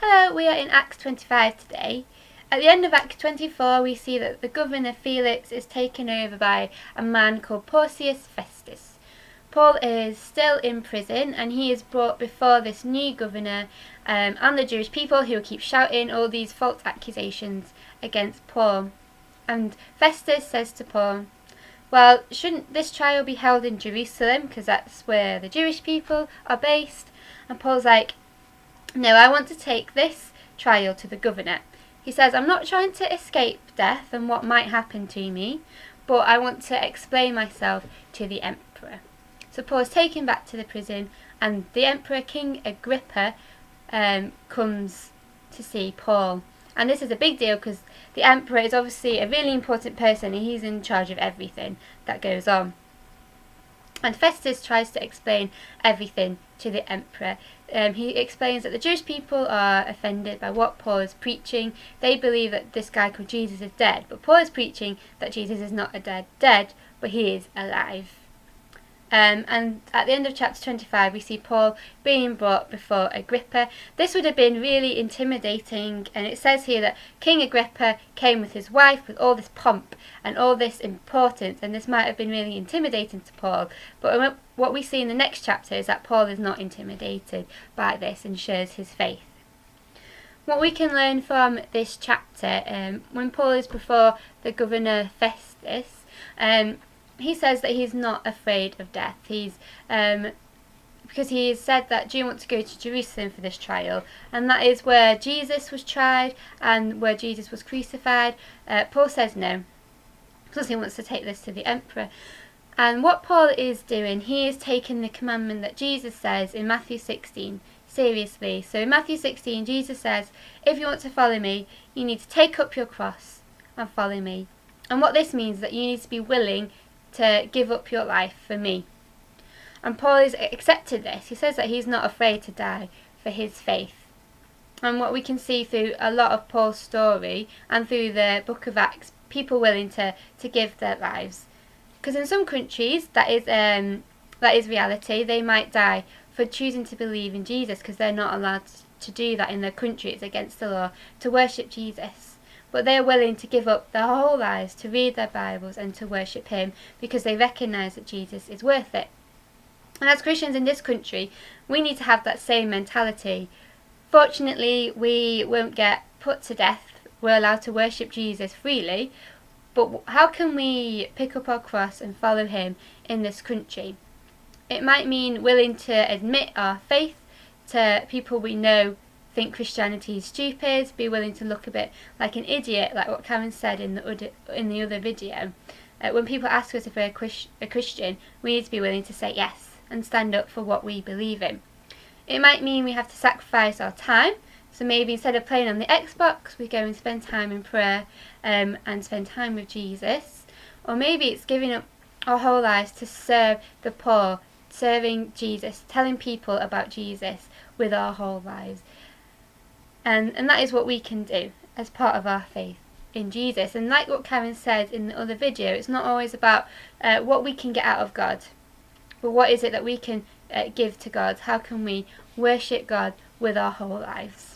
Hello, we are in Acts 25 today. At the end of Acts 24, we see that the governor Felix is taken over by a man called Porcius Festus. Paul is still in prison and he is brought before this new governor and the Jewish people who keep shouting all these false accusations against Paul. And Festus says to Paul, well, shouldn't this trial be held in Jerusalem because that's where the Jewish people are based? And Paul's like, no, I want to take this trial to the governor. He says, I'm not trying to escape death and what might happen to me, but I want to explain myself to the emperor. So Paul is taken back to the prison and the emperor, King Agrippa, comes to see Paul. And this is a big deal because the emperor is obviously a really important person and he's in charge of everything that goes on. And Festus tries to explain everything to the emperor. He explains that the Jewish people are offended by what Paul is preaching. They believe that this guy called Jesus is dead, but Paul is preaching that Jesus is not dead, but he is alive. And at the end of chapter 25, we see Paul being brought before Agrippa. This would have been really intimidating, and it says here that King Agrippa came with his wife with all this pomp and all this importance, and this might have been really intimidating to Paul. But what we see in the next chapter is that Paul is not intimidated by this and shares his faith. What we can learn from this chapter, when Paul is before the governor Festus, he says that he's not afraid of death. He's because he has said that, do you want to go to Jerusalem for this trial? And that is where Jesus was tried and where Jesus was crucified. Paul says no, because he wants to take this to the emperor. And what Paul is doing, he is taking the commandment that Jesus says in Matthew 16 seriously. So in Matthew 16, Jesus says, if you want to follow me, you need to take up your cross and follow me. And what this means is that you need to be willing to give up your life for me. And Paul has accepted this. He says that he's not afraid to die for his faith. And what we can see through a lot of Paul's story and through the book of Acts, people willing to give their lives. Because in some countries that is reality. They might die for choosing to believe in Jesus because they're not allowed to do that in their country. It's against the law to worship Jesus. But they're willing to give up their whole lives to read their Bibles and to worship him because they recognise that Jesus is worth it. And as Christians in this country, we need to have that same mentality. Fortunately, we won't get put to death. We're allowed to worship Jesus freely. But how can we pick up our cross and follow him in this country? It might mean willing to admit our faith to people we know think Christianity is stupid, be willing to look a bit like an idiot, like what Karen said in the other video. When people ask us if we're a Christian, we need to be willing to say yes and stand up for what we believe in. It might mean we have to sacrifice our time, so maybe instead of playing on the Xbox, we go and spend time in prayer and spend time with Jesus. Or maybe it's giving up our whole lives to serve the poor, serving Jesus, telling people about Jesus with our whole lives. And that is what we can do as part of our faith in Jesus. And like what Karen said in the other video, it's not always about what we can get out of God, but what is it that we can give to God? How can we worship God with our whole lives?